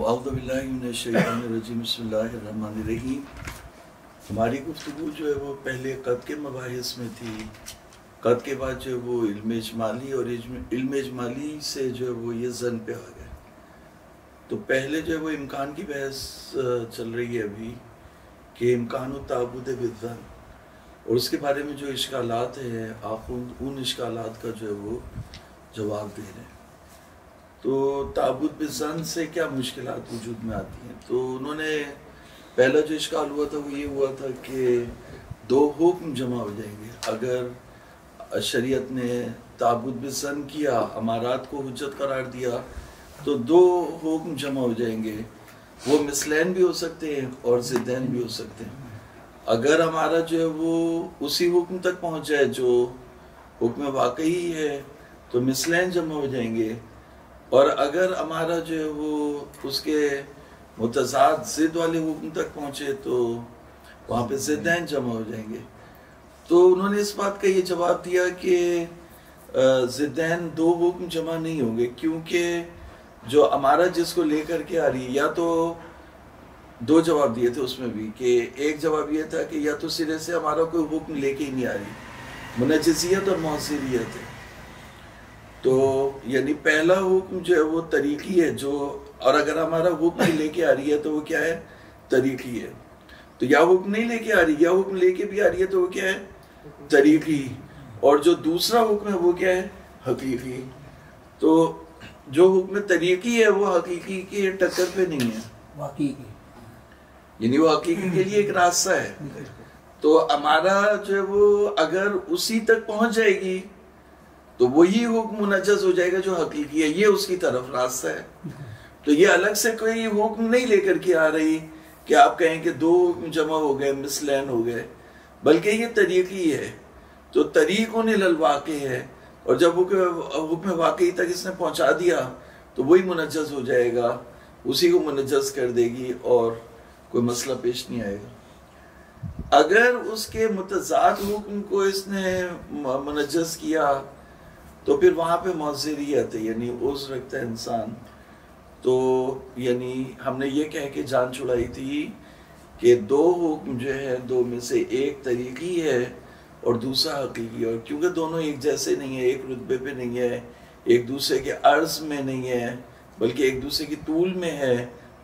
اعوذ باللہ من الشیطان الرجیم بسم اللہ الرحمن الرحیم۔ ہماری گفتگو جو ہے وہ پہلے قد کے مباحث میں تھی۔ قد کے بعد جو ہے وہ علم اجمالی، اور علم اجمالی سے جو ہے وہ یہ ظن پہ آ گئے۔ تو پہلے جو ہے وہ امکان کی بحث چل رہی ہے ابھی کہ امکان التعبد بالظن، اور اس کے بارے میں جو اشکالات ہیں آپ ان اشکالات کا جو ہے وہ جواب دے رہے ہیں۔ تو تعبد بالظن سے کیا مشکلات وجود میں آتی ہیں؟ تو انہوں نے پہلا جو اشکال ہوا تھا وہ یہ ہوا تھا کہ دو حکم جمع ہو جائیں گے۔ اگر شریعت نے تعبد بالظن کیا، امارات کو حجت قرار دیا، تو دو حکم جمع ہو جائیں گے، وہ مثلین بھی ہو سکتے ہیں اور ضدین بھی ہو سکتے ہیں۔ اگر ہمارا جو ہے وہ اسی حکم تک پہنچ جائے جو حکم واقعی ہے تو مثلین جمع ہو جائیں گے، اور اگر ہمارا جو ہے وہ اس کے متضاد ضد والے حکم تک پہنچے تو وہاں پہ ضدین جمع ہو جائیں گے۔ تو انہوں نے اس بات کا یہ جواب دیا کہ ضدین دو حکم جمع نہیں ہوں گے، کیونکہ جو ہمارا جس کو لے کر کے آ رہی ہے، یا تو دو جواب دیے تھے اس میں بھی، کہ ایک جواب یہ تھا کہ یا تو سرے سے ہمارا کوئی حکم لے کے ہی نہیں آ رہی، منجزیت اور مؤثریت ہے۔ تو یعنی پہلا حکم جو ہے وہ طریقی ہے، جو اور اگر ہمارا حکم لے کے آ رہی ہے تو وہ کیا ہے؟ طریقی ہے۔ تو یا حکم نہیں لے کے آ رہی، یا حکم لے کے بھی آ رہی ہے تو وہ کیا ہے؟ طریقی۔ اور جو دوسرا حکم ہے وہ کیا ہے؟ حقیقی۔ تو جو حکم طریقی ہے وہ حقیقی کے ٹکر پہ نہیں ہے، واقعی یعنی وہ حقیقی کے لیے ایک راستہ ہے۔ تو ہمارا جو ہے وہ اگر اسی تک پہنچ جائے گی تو وہی حکم منجز ہو جائے گا جو حقیقی ہے، یہ اس کی طرف راستہ ہے۔ تو یہ الگ سے کوئی حکم نہیں لے کر کے آ رہی کہ آپ کہیں کہ دو حکم جمع ہو گئے، مثلین ہو گئے، بلکہ یہ طریقی ہے۔ تو طریقوں نے للواقع ہے، اور جب حکم واقعی تک اس نے پہنچا دیا تو وہی منجز ہو جائے گا، اسی کو منجز کر دے گی اور کوئی مسئلہ پیش نہیں آئے گا۔ اگر اس کے متضاد حکم کو اس نے منجز کیا تو پھر وہاں پہ معذریت ہے، یعنی عذر رکھتا ہے انسان۔ تو یعنی ہم نے یہ کہہ کے جان چھڑائی تھی کہ دو حکم جو ہے، دو میں سے ایک طریقی ہے اور دوسرا حقیقی، اور کیونکہ دونوں ایک جیسے نہیں ہیں، ایک رتبے پہ نہیں ہے، ایک دوسرے کے عرض میں نہیں ہے، بلکہ ایک دوسرے کی طول میں ہے،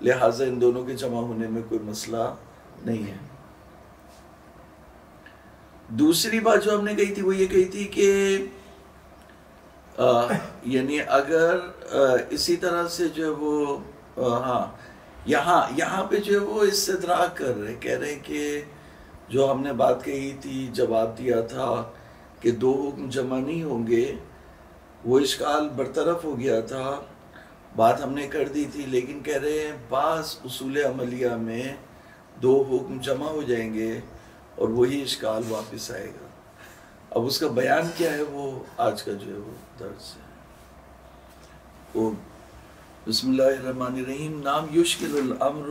لہٰذا ان دونوں کے جمع ہونے میں کوئی مسئلہ نہیں ہے۔ دوسری بات جو ہم نے کہی تھی وہ یہ کہی تھی کہ یعنی اگر اسی طرح سے جو ہے وہ یہاں پہ جو ہے وہ استدراک کر رہے، کہہ رہے کہ جو ہم نے بات کہی تھی، جواب دیا تھا کہ دو حکم جمع نہیں ہوں گے، وہ اشکال برطرف ہو گیا تھا، بات ہم نے کر دی تھی، لیکن کہہ رہے ہیں بعض اصول عملیہ میں دو حکم جمع ہو جائیں گے اور وہی اشکال واپس آئے گا۔ اب اس کا بیان کیا ہے وہ آج کا جو ہے وہ درس ہے۔ وہ بسم اللہ الرحمن الرحیم۔ نام یشکل الامر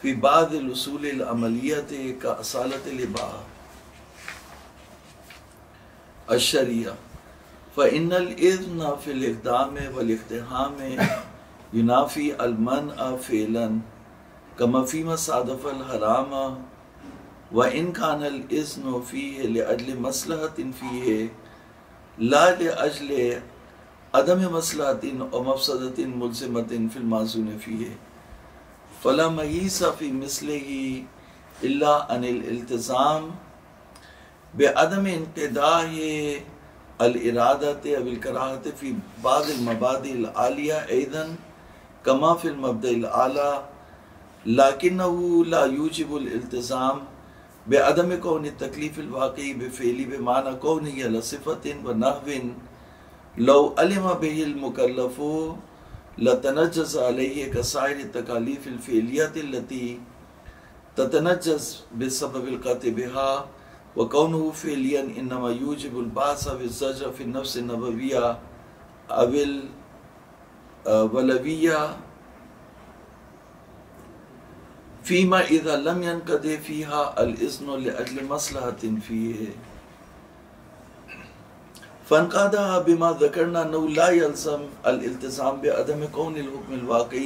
فی بعض الاصول العملیت کا اصالت الاباح الشریعہ فإن الإذن في الإقدام والاقتحام ينافي المنع فعلا كما فيما صادف الحرام وإن كان الإذن فيه لأجل مصلحة فيه لا لأجل عدم مصلحة أو مفسدة ملزمة في المأذون فيه فلا ميز في مثله إلا عن الالتزام بعدم انقضاء الارادت او الکراہت فی بعض المبادئ العالیہ ایضا کما فی المبدأ الاعلی لیکنہ لا یوجب الالتزام بعدم کون التکلیف الواقعی بفعلی بمعنی کونہ علی صفت و نحو لو علم به المکلف لتنجز علیہ کسائر التکالیف الفعلیات التي تتنجز بسبب القطع بها وَقَوْنُهُ فِعْلِيًا إِنَّمَا يُوجِبُ الْبَعْثَ وَالزَّجْرَ فِي النَّفْسِ النَّبَوِيَّةِ أَوِ الْوَلَوِيَّةِ فِيمَا إِذَا لَمْ يَنْقَضِ فِيهَا الْإِذْنُ لِأَجْلِ مَصْلَحَةٍ فِيهِ فَانْقَضَى بِمَا ذَكَرْنَا أَنَّهُ لَا يَلْزَمُ الْالْتِزَامُ بِعَدَمِ كَوْنِ الْحُكْمِ الْوَاقِعِ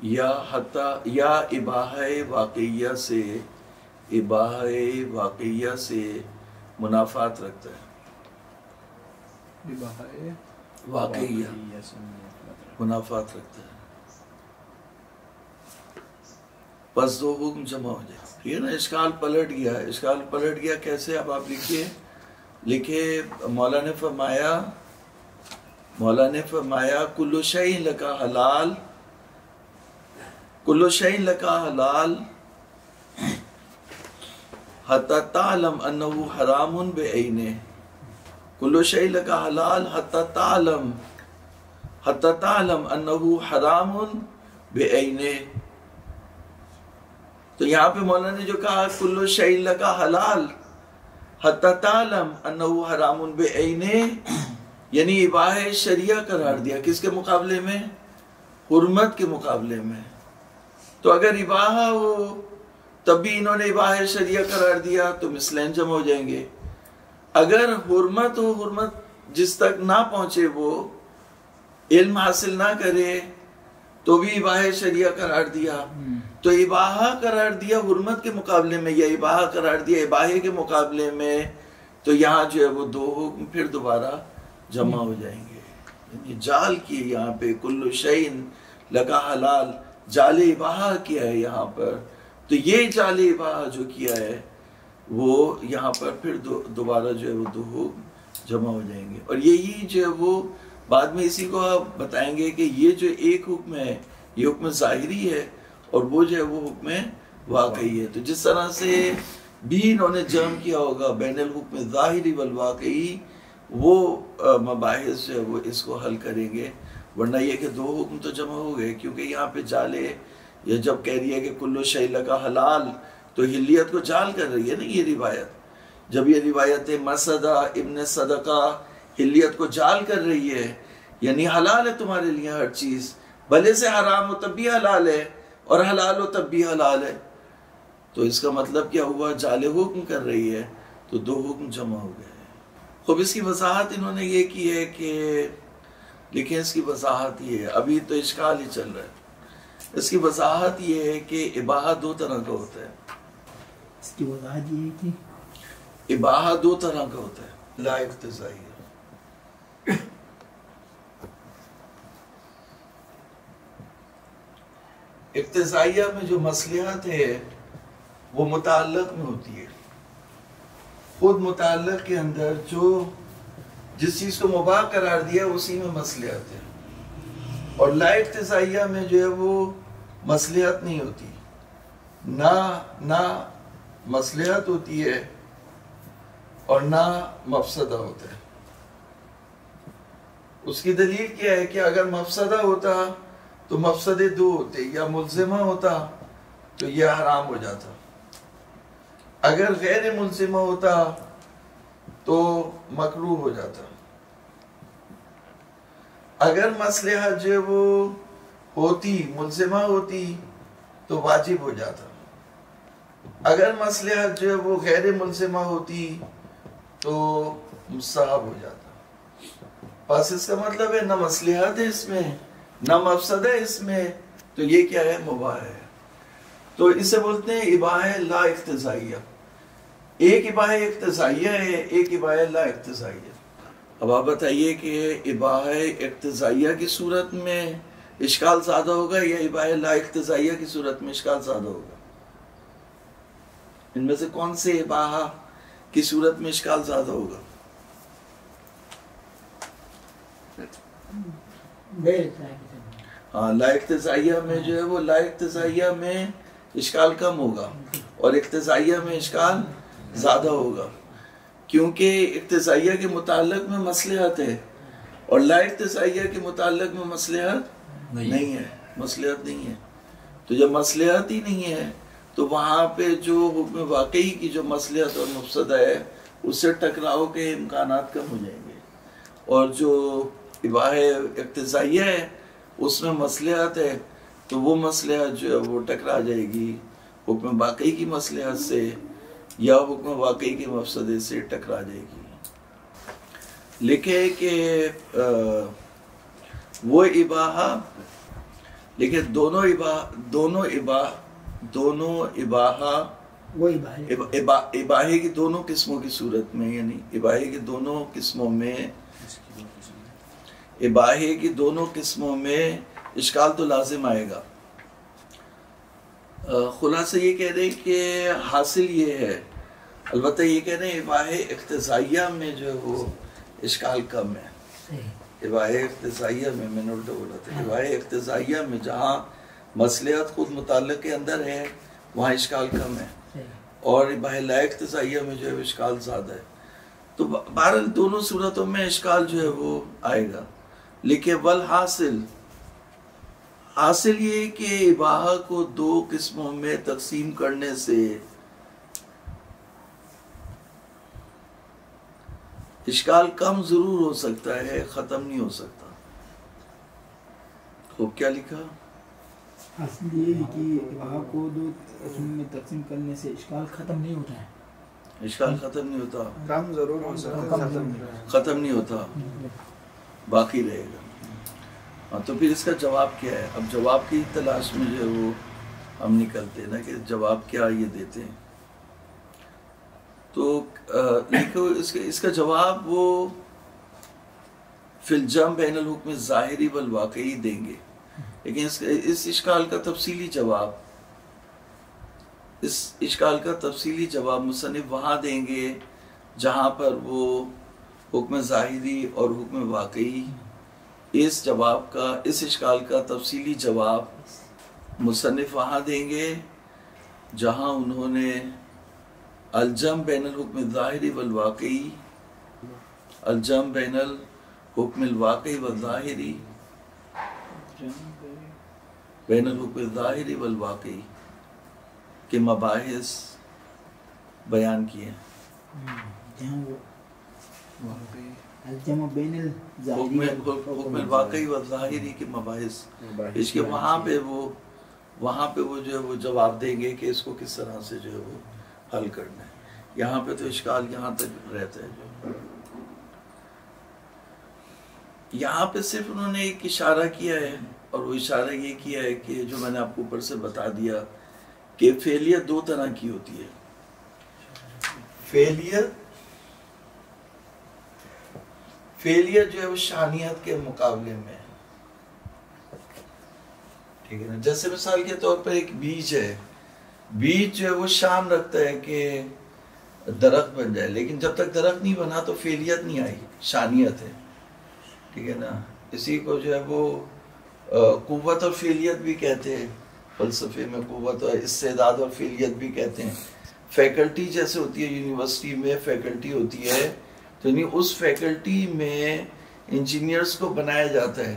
یا حتی یا اباحہ واقعیہ سے منافات رکھتا ہے. واقعیہ منافات رکھتا ہے. بس دو حکم جمع ہو جائے. یہ نا اشکال پلٹ گیا. کیسے؟ اب آپ لکھے مولا نے فرمایا کل شیء لکا حلال حتی تعلم انہ حرام بعینہ. کل شیء لکا حلال حتی تعلم انہ حرام بعینہ. تو یہاں پہ مولا نے جو کہا کل شیء لکا حلال حتی تعلم انہ حرام بعینہ، یعنی اباحہ شریعہ قرار دیا. کس کے مقابلے میں؟ حرمت کے مقابلے میں. تو اگر اباحہ ہو تب بھی انہوں نے اباحہ شریعہ قرار دیا تو مثلین جمع ہو جائیں گے. اگر حرمت ہو، حرمت جس تک نہ پہنچے، وہ علم حاصل نہ کرے، تو بھی اباحہ شریعہ قرار دیا. تو اباحہ قرار دیا حرمت کے مقابلے میں، یا اباحہ قرار دیا اباحے کے مقابلے میں، تو یہاں جو ہے وہ دو حکم پھر دوبارہ جمع ہو جائیں گے. یعنی جال کیے یہاں پہ کل شیء لکا حلال، جال اباحہ کیا ہے یہاں پر. تو یہ جال اباحہ جو کیا ہے وہ یہاں پر پھر دوبارہ جو ہے وہ دو حکم جمع ہو جائیں گے. اور یہی جو ہے وہ بعد میں اسی کو آپ بتائیں گے کہ یہ جو ایک حکم ہے یہ حکم ظاہری ہے اور وہ جو ہے وہ حکم واقعی ہے. تو جس طرح سے بھی انہوں نے جمع کیا ہوگا بین الحکم ظاہری والواقعی، وہ مباحث جو ہے وہ اس کو حل کریں گے. ورنہ یہ کہ دو حکم تو جمع ہو گئے، کیونکہ یہاں پہ جالے یا جب کہہ رہی ہے کہ کل شیء لکا حلال، تو حلیت کو جال کر رہی ہے نا یہ روایت. جب یہ روایت مسدہ ابن صدقہ حلیت کو جال کر رہی ہے، یعنی حلال ہے تمہارے لیے ہر چیز، بھلے سے حرام ہو تب بھی حلال ہے اور حلال ہو تب بھی حلال ہے. تو اس کا مطلب کیا ہوا؟ جال حکم کر رہی ہے تو دو حکم جمع ہو گئے. خوب اس کی وضاحت انہوں نے یہ کی ہے کہ لیکن اس کی وضاحت یہ ہے، ابھی تو اشکال ہی چل رہا ہے. اس کی وضاحت یہ ہے کہ اباحہ دو طرح کا ہوتا ہے. اس کی وضاحت یہ ہے کہ اباحہ دو طرح کا ہوتا ہے. لا اقتضائی، اقتضائیہ میں جو مصلحت ہے وہ متعلق میں ہوتی ہے. خود متعلق کے اندر جو جس چیز کو مباح قرار دیا اسی میں مصلحت ہے. اور لا اقتضائیہ میں جو ہے وہ مصلحت نہیں ہوتی، نہ مصلحت ہوتی ہے اور نہ مفسدہ ہوتا ہے. اس کی دلیل کیا ہے کہ اگر مفسدہ ہوتا تو مفسدے دو ہوتے، یا ملزمہ ہوتا تو یہ حرام ہو جاتا، اگر غیر ملزمہ ہوتا تو مکروہ ہو جاتا. اگر مصلحت جو وہ ہوتی ملزمہ ہوتی تو واجب ہو جاتا، اگر مصلحت جو وہ غیر ملزمہ ہوتی تو مستحب ہو جاتا. بس اس کا مطلب ہے نہ مصلحت ہے اس میں نہ مفسدہ ہے اس میں، تو یہ کیا ہے؟ مباح ہے. تو اسے بولتے ہیں اباحہ لا اقتضائیہ. ایک اباحہ اقتضائیہ ہے، ایک اباحہ لا اقتضائیہ. اب آپ بتائیے کہ اباحہ اقتضائیہ کی صورت میں اشکال زیادہ ہوگا یا اباحہ لا اقتضائیہ کی صورت میں اشکال زیادہ ہوگا؟ ان میں سے کون سے اباحہ کی صورت میں اشکال زیادہ ہوگا؟ ہاں، لا اقتضائیہ میں جو ہے وہ لا اقتضائیہ میں اشکال کم ہوگا اور اقتضائیہ میں اشکال زیادہ ہوگا، کیونکہ اقتضائیہ کے متعلق میں مصلحت ہے اور لا اقتضائیہ کے متعلق میں مصلحت نہیں ہے. مصلحت نہیں ہے، تو جب مصلحت ہی نہیں ہے تو وہاں پہ جو حکم واقعی کی جو مصلحت اور مفسدہ ہے اس سے ٹکراؤ کے امکانات کم ہو جائیں گے. اور جو اباحہ اقتضائیہ ہے اس میں مصلحت ہے تو وہ مصلحت جو ہے وہ ٹکرا جائے گی حکم واقعی کی مصلحت سے یا حکم واقعی کے مفسدے سے ٹکرا جائے گی. لکھے کہ وہ اباحہ لیکن دونوں اباحہ وہ اباحے کی دونوں قسموں کی صورت میں، یعنی اباحے کی دونوں قسموں میں اشکال تو لازم آئے گا۔ خلاصہ یہ کہہ رہے ہیں کہ حاصل یہ ہے، البتہ یہ کہہ رہے ہیں اباحے اقتضائیہ میں جو ہے وہ اشکال کم ہے۔ اباحے اقتضائیہ میں نے الٹا بولا تھا، اباحے اقتضائیہ میں جہاں مصلحت خود متعلق کے اندر ہے وہاں اشکال کم ہے، اور اباحے لا اقتضائیہ میں جو ہے اشکال زیادہ ہے۔ تو بہرحال دونوں صورتوں میں اشکال جو ہے وہ آئے گا، لیکن حاصل یہ کہ اباحہ کو دو قسموں میں تقسیم کرنے سے اشکال کم ضرور ہو سکتا ہے، ختم نہیں ہو سکتا۔ خوب کیا لکھا؟ حاصل یہ ہے کہ اباحہ کو دو قسموں میں تقسیم کرنے سے اشکال ختم نہیں ہوتا ہے۔ اشکال ختم نہیں ہوتا، کم ضرور ہو سکتا ہے، ختم نہیں ہوتا، باقی رہے گا۔ تو پھر اس کا جواب کیا ہے؟ اب جواب کی تلاش میں جو ہے وہ ہم نکلتے ہیں نا کہ جواب کیا یہ دیتے ہیں۔ تو لکھو اس کا جواب وہ فی الجمع بین الحکم الظاہری والواقعی دیں گے، لیکن اس اشکال کا تفصیلی جواب مصنف وہاں دیں گے جہاں پر وہ حکم ظاہری اور حکم واقعی، اس اشکال کا تفصیلی جواب مصنف وہاں دیں گے جہاں انہوں نے الجمع بین الحکم الظاہری والواقعی، الجمع بین الحکم الواقعی والظاہری، بین الحکم الظاہری والواقعی کے مباحث بیان کیے۔ الجمع بین حکم الواقعی والظاہری کے مباحث، اس کے وہاں پہ وہ جو ہے وہ جواب دیں گے کہ اس کو کس طرح سے جو ہے وہ حل کرنا ہے۔ یہاں پہ تو اشکال یہاں تک رہتا ہے۔ یہاں پہ صرف انہوں نے ایک اشارہ کیا ہے، اور وہ اشارہ یہ کیا ہے کہ جو میں نے آپ کو اوپر سے بتا دیا کہ فعلیت دو طرح کی ہوتی ہے۔ فعلیت جو ہے وہ شانیت کے مقابلے میں، ٹھیک ہے نا؟ جیسے مثال کے طور پر ایک بیج ہے، بیج جو ہے وہ شان رکھتا ہے کہ درخت بن جائے، لیکن جب تک درخت نہیں بنا تو فعلیت نہیں آئی، شانیت ہے، ٹھیک ہے نا؟ اسی کو جو ہے وہ قوت اور فعلیت بھی کہتے ہیں، فلسفے میں قوت اور استعداد اور فعلیت بھی کہتے ہیں۔ فیکلٹی جیسے ہوتی ہے، یونیورسٹی میں فیکلٹی ہوتی ہے، تو یعنی اس فیکلٹی میں انجینئرز کو بنایا جاتا ہے،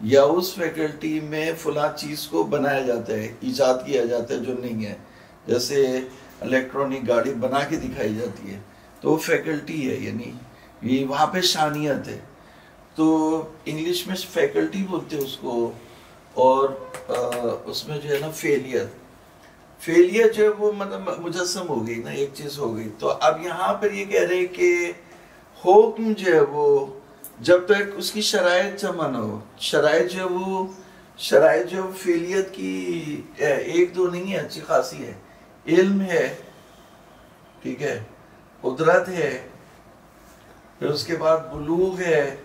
یا اس فیکلٹی میں فلاں چیز کو بنایا جاتا ہے، ایجاد کیا جاتا ہے جو نہیں ہے، جیسے الیکٹرونک گاڑی بنا کے دکھائی جاتی ہے، تو وہ فیکلٹی ہے، یعنی یہ وہاں پہ شانیت ہے۔ تو انگلش میں فیکلٹی بولتے ہیں اس کو، اور اس میں جو ہے نا فعلیت جو ہے وہ مطلب مجسم ہو گئی نا، ایک چیز ہو گئی۔ تو اب یہاں پر یہ کہہ رہے ہیں کہ حکم جو ہے وہ جب تک اس کی شرائط جمع نہ ہو، شرائط جو فعلیت کی ایک دو نہیں ہے، اچھی خاصی ہے۔ علم ہے، ٹھیک ہے، قدرت ہے، پھر اس کے بعد بلوغ ہے،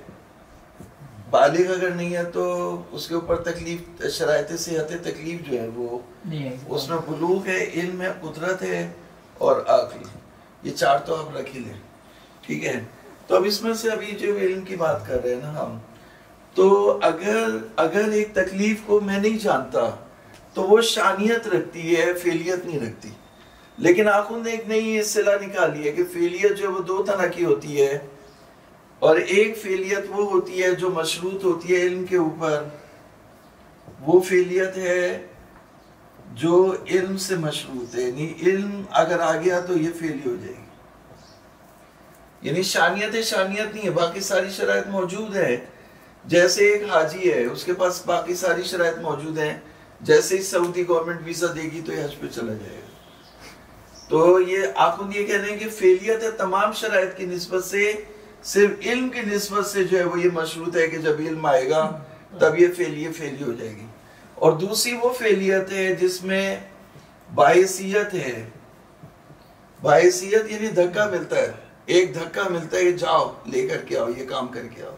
بالغ اگر نہیں ہے تو اس کے اوپر تکلیف، شرائط صحت تکلیف جو ہے وہ اس میں بلوغ ہے، علم ہے، قدرت ہے اور عقل، یہ چار تو آپ رکھ ہی لیں، ٹھیک ہے۔ تو اب اس میں سے ابھی جو علم کی بات کر رہے ہیں نا ہم، تو اگر ایک تکلیف کو میں نہیں جانتا تو وہ شانیت رکھتی ہے، فعلیت نہیں رکھتی۔ لیکن آخر نے ایک نئی اصطلاح نکالی ہے کہ فعلیت جو ہے وہ دو طرح کی ہوتی ہے، اور ایک فعلیت وہ ہوتی ہے جو مشروط ہوتی ہے علم کے اوپر، وہ فعلیت ہے جو علم سے مشروط ہے، یعنی علم اگر آ گیا تو یہ فعلی ہو جائے گی، یعنی شانیت نہیں ہے، باقی ساری شرائط موجود ہے۔ جیسے ایک حاجی ہے، اس کے پاس باقی ساری شرائط موجود ہیں، جیسے ہی سعودی گورنمنٹ ویزا دے گی تو یہ حج پہ چلا جائے گا۔ تو یہ آخر یہ کہہ رہے ہیں کہ فعلیت ہے تمام شرائط کی نسبت سے، صرف علم کی نسبت سے جو ہے وہ یہ مشروط ہے کہ جب علم آئے گا تب یہ فعلی ہو جائے گی، اور دوسری وہ فعلیت ہے جس میں باعثیت ہے. باعثیت یعنی دھکا ملتا ہے، ایک دھکا ملتا ہے، جاؤ لے کر کے آؤ، یہ کام کر کے آؤ،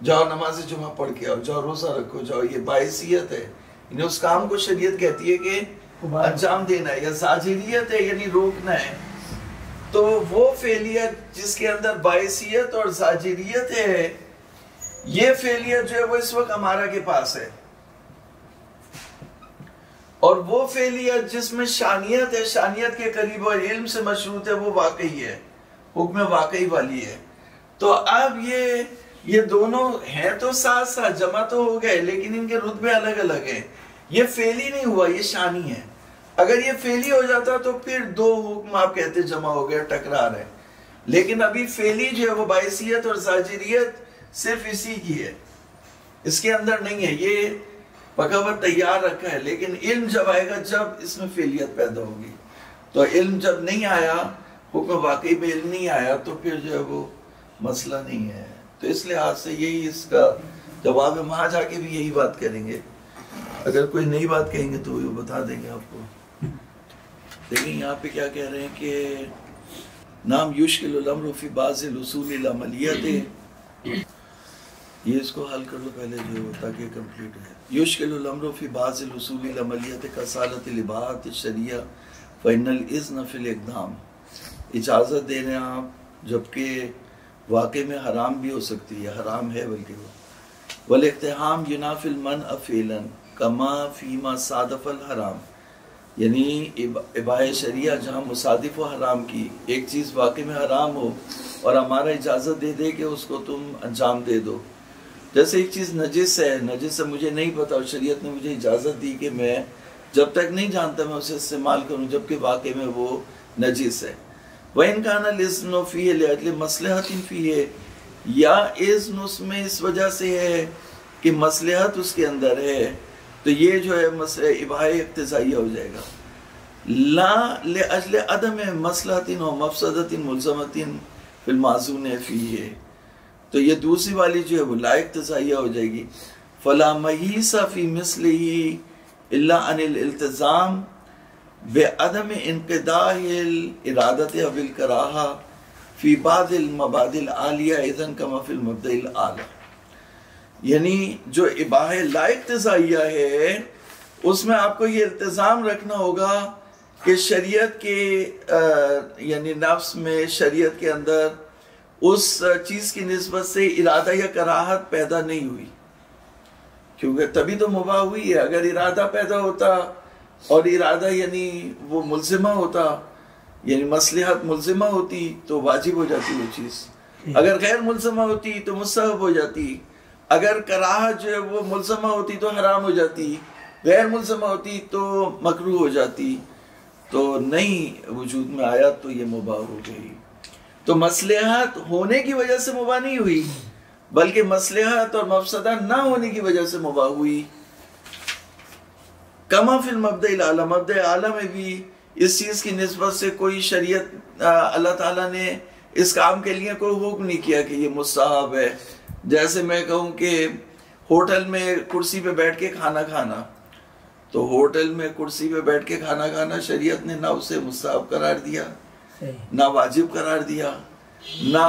جاؤ نماز جمعہ پڑھ کے آؤ، جاؤ روزہ رکھو، جاؤ. یہ باعثیت ہے، یعنی اس کام کو شریعت کہتی ہے کہ انجام دینا ہے. یا زاجریت ہے یعنی روکنا ہے. تو وہ فعلیت جس کے اندر باعثیت اور زاجریت ہے، یہ فعلیت جو ہے وہ اس وقت ہمارا کے پاس ہے. اور وہ فعلیت جس میں شانیت ہے، شانیت کے قریب اور علم سے مشروط ہے، وہ واقعی ہے، حکم واقعی والی ہے. تو اب یہ دونوں ہیں تو ساتھ ساتھ جمع تو ہو گئے، لیکن ان کے رتبے الگ الگ ہیں. یہ فعلی نہیں ہوا، یہ شانی ہے. اگر یہ فعلی ہو جاتا تو پھر دو حکم آپ کہتے جمع ہو گئے، ٹکرا رہے. لیکن ابھی فعلی جو ہے وہ باعثیت اور زاجریت صرف اسی کی ہے، اس کے اندر نہیں ہے. یہ پکا ہوا تیار رکھا ہے. لیکن علم جب آئے گا، جب اس میں فعلیت پیدا ہوگی. تو علم جب نہیں آیا، حکم واقعی میں علم نہیں آیا، تو پھر جو ہے وہ مسئلہ نہیں ہے. تو اس لحاظ سے یہی اس کا جواب ہے. وہاں جا کے بھی یہی بات کریں گے. اگر کوئی نئی بات کہیں گے تو وہ بتا دیں گے آپ کو. دیکھیں یہاں پہ کیا کہہ رہے ہیں کہ نام یشکل الامر فی بعض الاصول العملیت. یہ اس کو حل کر لو پہلے جو تاکہ کمپلیٹ ہے. یشکل الامر فی بعض الاصول العملیت کصالت الاباحۃ الشرعیہ فإن الإذن فی الاقدام. اجازت دے رہے ہیں آپ جبکہ واقع میں حرام بھی ہو سکتی ہے، حرام ہے بلکہ وہ. والاقتحام ینافی المنع فعلا کما فیما صادف الحرام. یعنی اباحہ شریعہ جہاں مصادف و حرام کی، ایک چیز واقع میں حرام ہو اور ہمارا اجازت دے دے کہ اس کو تم انجام دے دو. جیسے ایک چیز نجس ہے، نجس ہے مجھے نہیں پتا اور شریعت نے مجھے اجازت دی کہ میں جب تک نہیں جانتا میں اسے استعمال کروں جبکہ واقع میں وہ نجس ہے. وَإِنْ كَانَ الْإِذْنُ فِيهِ لِأَجْلِ مَصْلَحَةٍ فِيهِ. یا اذن اس میں اس وجہ سے ہے کہ مصلحت اس کے اندر ہے، تو یہ جو ہے اباحہ اقتضائیہ ہو جائے گا. لا لأجل عدم مصلحة و مفسدة ملزمة فی المعزون فیہ. تو یہ دوسری والی جو ہے وہ لا اقتضائیہ ہو جائے گی. فلا محیص فی مثلہ الا عن الالتزام بعدم انقضاء الارادۃ او الکراہہ فی بعض المبادئ العالیہ اذن کما فی المبدأ الاعلی. یعنی جو اباحہ لا اقتضائیہ ہے اس میں آپ کو یہ التزام رکھنا ہوگا کہ شریعت کے یعنی نفس میں، شریعت کے اندر اس چیز کی نسبت سے ارادہ یا کراہت پیدا نہیں ہوئی، کیونکہ تبھی تو مباح ہوئی ہے. اگر ارادہ پیدا ہوتا اور ارادہ یعنی وہ ملزمہ ہوتا، یعنی مصلحت ملزمہ ہوتی تو واجب ہو جاتی وہ چیز. اگر غیر ملزمہ ہوتی تو مستحب ہو جاتی. اگر کراہت جو ہے وہ ملزمہ ہوتی تو حرام ہو جاتی، غیر ملزمہ ہوتی تو مکروہ ہو جاتی. تو نہیں وجود میں آیا تو یہ مباح ہو گئی. تو مصلحت ہونے کی وجہ سے مباح نہیں ہوئی، بلکہ مصلحت اور مفسدہ نہ ہونے کی وجہ سے مباح ہوئی. کما فی المبدأ الاعلی. مبدأ اعلی میں بھی اس چیز کی نسبت سے کوئی شریعت اللہ تعالیٰ نے اس کام کے لیے کوئی حکم نہیں کیا کہ یہ مستحب ہے. جیسے میں کہوں کہ ہوٹل میں کرسی پہ بیٹھ کے کھانا کھانا، تو ہوٹل میں کرسی پہ بیٹھ کے کھانا کھانا شریعت نے نہ اسے مستحب قرار دیا، نہ واجب قرار دیا، نہ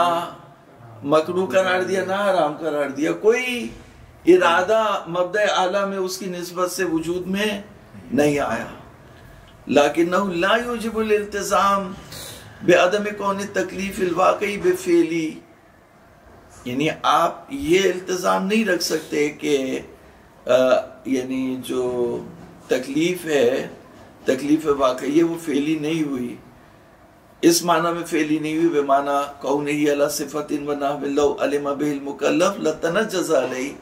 مکروہ قرار دیا، نہ حرام قرار دیا. کوئی ارادہ مبدأ اعلیٰ میں اس کی نسبت سے وجود میں نہیں آیا. لیکنہ لا یوجب الالتزام بعدم کون التکلیف الواقعی بفعلی. یعنی آپ یہ التزام نہیں رکھ سکتے کہ یعنی جو تکلیف ہے، تکلیف واقعی وہ فعلی نہیں ہوئی. اس معنی میں فعلی نہیں ہوئی بمعنی کونہ علی صفت و نحو لو علم بہ المکلف لتنجز علیہ.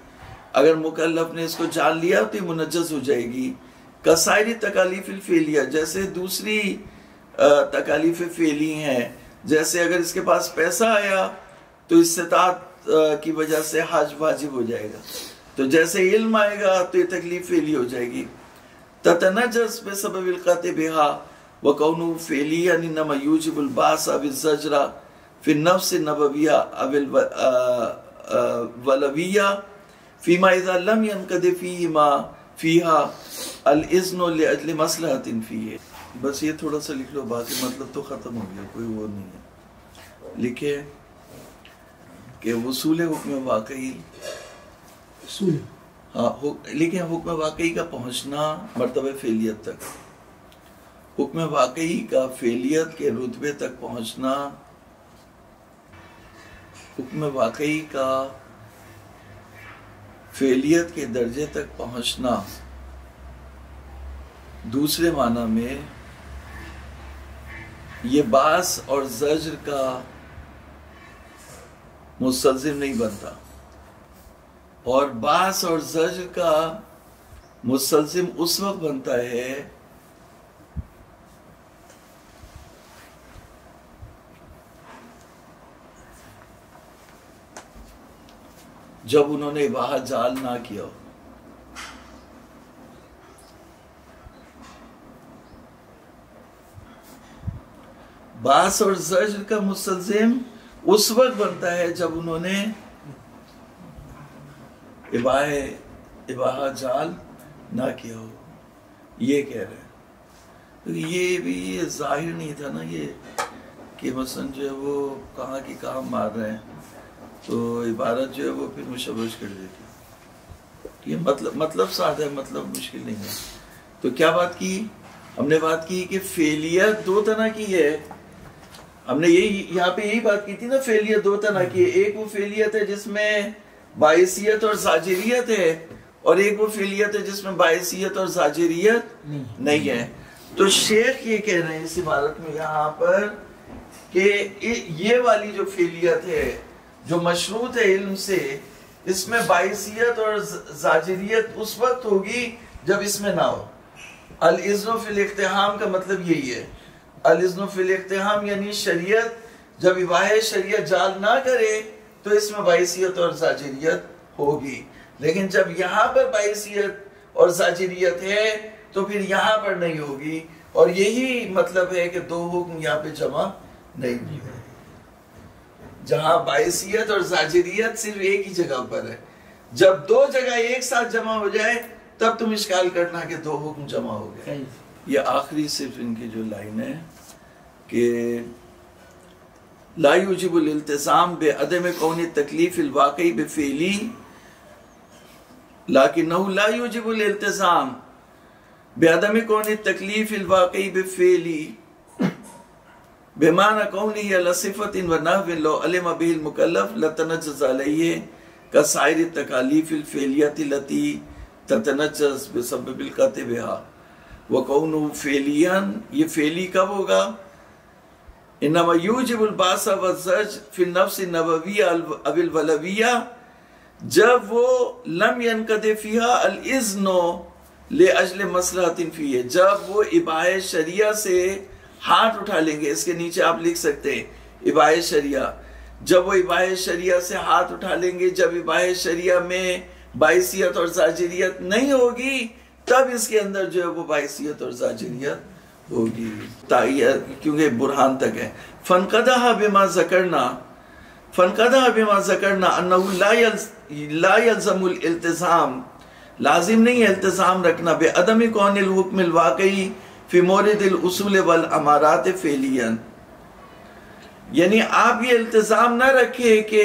اگر مکلف نے اس کو جان لیا تو یہ منجز ہو جائے گی. کسائر تکالیف الفعلیہ، جیسے دوسری تکالیف فعلی ہیں. جیسے اگر اس کے پاس پیسہ آیا تو استطاعت کی وجہ سے حج واجب ہو جائے گا. تو جیسے علم آئے گا تو یہ تکلیف فعلی ہو جائے گی. تتنجز بسبب القطع بہا وکونہ فعلی انما یوجب الباس او الزجر فی النفس النبویہ او الولویہ فیما اذا لم ينقض فیہما فیہا الاذن لأجل مصلحۃ فیہ. بس یہ تھوڑا سا لکھ لو، باقی مطلب تو ختم ہو گیا، کوئی وہ نہیں ہے. لکھے کہ وصول حکم واقعی، اصول ہاں لیکن حکم واقعی کا پہنچنا مرتبہ فعلیت تک، حکم واقعی کا فعلیت کے رتبے تک پہنچنا، حکم واقعی کا فعلیت کے درجے تک پہنچنا دوسرے معنی میں یہ باس اور زجر کا مستلزم نہیں بنتا، اور باس اور زجر کا مستلزم اس وقت بنتا ہے جب انہوں نے اباحت جعل نہ کیا ہو. باس اور زجر کا مستلزم اس وقت بنتا ہے جب انہوں نے اباحت جعل نہ کیا ہو. یہ کہہ رہے ہیں. یہ بھی ظاہر نہیں تھا نا یہ کہ مثلا جو ہے وہ کہاں کی کہاں مار رہے ہیں، تو عبارت جو ہے وہ پھر مشوش کر دیتی. یہ مطلب سادہ ہے، مطلب مشکل نہیں ہے. تو کیا بات کی ہم نے؟ بات کی کہ فعلیت دو طرح کی ہے. ہم نے یہاں پہ یہی بات کی تھی نا، فعلیت دو طرح کی ہے. ایک وہ فعلیت ہے جس میں باعثیت اور زاجریت ہے، اور ایک وہ فعلیت ہے جس میں باعثیت اور زاجریت نہیں ہے. تو شیخ یہ کہہ رہے ہیں اس عبارت میں یہاں پر کہ یہ والی جو فعلیت ہے جو مشروط ہے علم سے، اس میں باعثیت اور زاجریت اس وقت ہوگی جب اس میں نہ ہو. الاذن فی الاقتحام کا مطلب یہی ہے. الاذن فی الاقتحام یعنی شریعت جب اباحہ شریعت جعل نہ کرے تو اس میں باعثیت اور زاجریت ہوگی. لیکن جب یہاں پر باعثیت اور زاجریت ہے تو پھر یہاں پر نہیں ہوگی. اور یہی مطلب ہے کہ دو حکم یہاں پہ جمع نہیں ہوئے. جہاں باعثیت اور زاجریت صرف ایک ہی جگہ پر ہے، جب دو جگہ ایک ساتھ جمع ہو جائے تب تم اشکال کرنا کہ دو حکم جمع ہو گئے. یہ آخری صرف ان کی جو لائن ہے کہ لا یوجب الالتزام بعدم کون التکلیف الواقعی بفعلی لکنہ لا یوجب الالتزام بعدم کون التکلیف الواقعی بفعلی بمعنى كونه على صفة ونحو لو علم به المكلف لتنجز عليه كسائر التكاليف الفعلية التي تتنجز بسبب القطع بها وكونه فعليا. یہ فعلی کب ہوگا؟ انما يوجب الباس والزج في النفس النبوية او الولوية جب وہ لم ينقض فيها الاذن لاجل مصلحة فيه، جب وہ اباحہ شریعہ سے ہاتھ اٹھا لیں گے. اس کے نیچے آپ لکھ سکتے ہیں اباحہ شریعہ. جب وہ اباحہ شریعہ سے ہاتھ اٹھا لیں گے، جب اباحہ شریعہ میں باعثیت اور زاجریت نہیں ہوگی تب اس کے اندر جو ہے وہ باعثیت اور زاجریت ہوگی، کیونکہ برہان تک ہے. فنقدہ بما ذکرنا انہ لا یلزم الالتزام، لازم نہیں ہے التزام رکھنا بعدم کون الحکم الواقعی فی مورد الاصول والامارات فعلیاً. یعنی آپ یہ التزام نہ رکھیں کہ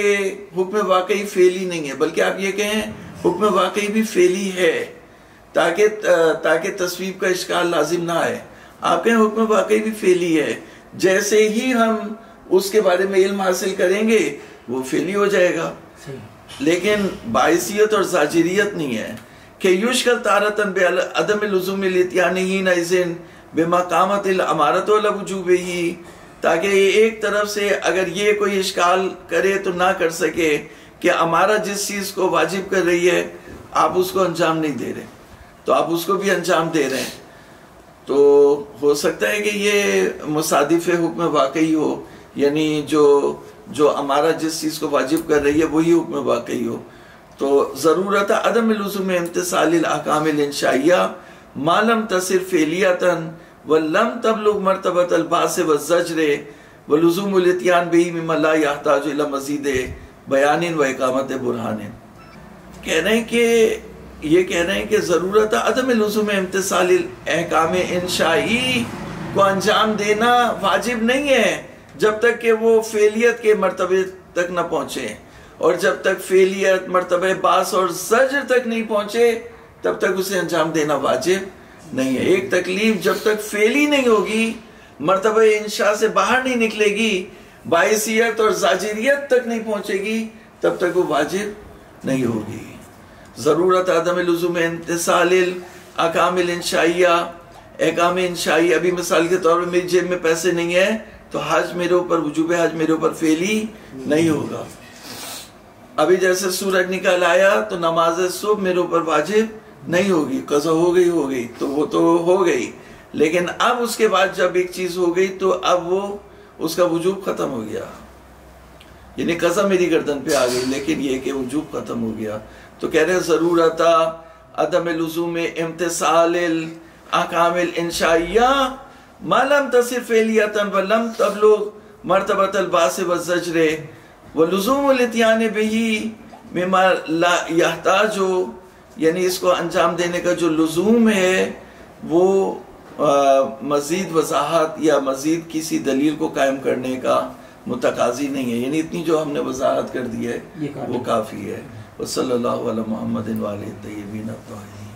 حکم واقعی فعلی نہیں ہے، بلکہ آپ یہ کہیں حکم واقعی بھی فعلی ہے، تاکہ تصویب کا اشکال لازم نہ آئے. آپ کہیں حکم واقعی بھی فعلی ہے، جیسے ہی ہم اس کے بارے میں علم حاصل کریں گے وہ فعلی ہو جائے گا. لیکن باعثیت اور زاجریت نہیں ہے کہ یشکل تارتن بعدم لزوم الاتیان حینئذ بما قامت الامارۃ والوجوب ہی، تاکہ ایک طرف سے اگر یہ کوئی اشکال کرے تو نہ کر سکے کہ ہمارا جس چیز کو واجب کر رہی ہے آپ اس کو انجام نہیں دے رہے تو آپ اس کو بھی انجام دے رہے ہیں. تو ہو سکتا ہے کہ یہ مصادف حکم واقعی ہو، یعنی جو ہمارا جس چیز کو واجب کر رہی ہے وہی حکم واقعی ہو. تو ضرورت عدم لزوم امتثال الاحکام الانشائیہ ما لم تصر فعلیتا ولم تبلغ مرتبۃ الباس والزجر ولزوم الاتیان به مما لا يحتاج الى مزید بیان و اقامت برہان. کہہ رہے ہیں کہ یہ کہہ رہے ہیں کہ ضرورت عدم لزوم امتثال احکام انشائی کو انجام دینا واجب نہیں ہے جب تک کہ وہ فعلیت کے مرتبے تک نہ پہنچے، اور جب تک فعلیت مرتبہ باس اور زجر تک نہیں پہنچے تب تک اسے انجام دینا واجب نہیں ہے۔ ایک تکلیف جب تک فعلی نہیں ہوگی، مرتبہ انشاء سے باہر نہیں نکلے گی، باعثیت اور زاجریت تک نہیں پہنچے گی، تب تک وہ واجب نہیں ہوگی۔ ضرورت عدم لزوم امتثال احکام الانشائیہ، احکام انشائی، ابھی مثال کے طور پر میری جیب میں پیسے نہیں ہیں تو حج میرے اوپر، وجوب حج میرے اوپر فعلی نہیں ہوگا۔ ابھی جیسے سورج نکل آیا تو نماز صبح میرے اوپر واجب نہیں ہوگی، قضا ہو گئی تو وہ تو ہو گئی، لیکن اب اس کے بعد جب ایک چیز ہو گئی تو اب وہ اس کا وجوب ختم ہو گیا، یعنی قضا میری گردن پہ آ گئی لیکن یہ کہ وجوب ختم ہو گیا۔ تو کہہ رہے ہیں ضرورت عدم لزوم امتثال الاحکام الانشائیہ ما لم تصف فعلیتا ولم تبلغ مرتبۃ الباس والزجر ولزوم الاتیان بہ مما لا یحتاج، یعنی اس کو انجام دینے کا جو لزوم ہے وہ مزید وضاحت یا مزید کسی دلیل کو قائم کرنے کا متقاضی نہیں ہے، یعنی اتنی جو ہم نے وضاحت کر دی ہے وہ کافی ہے۔ وصلی اللہ علی محمد وآلہ الطیبین الطاہرین۔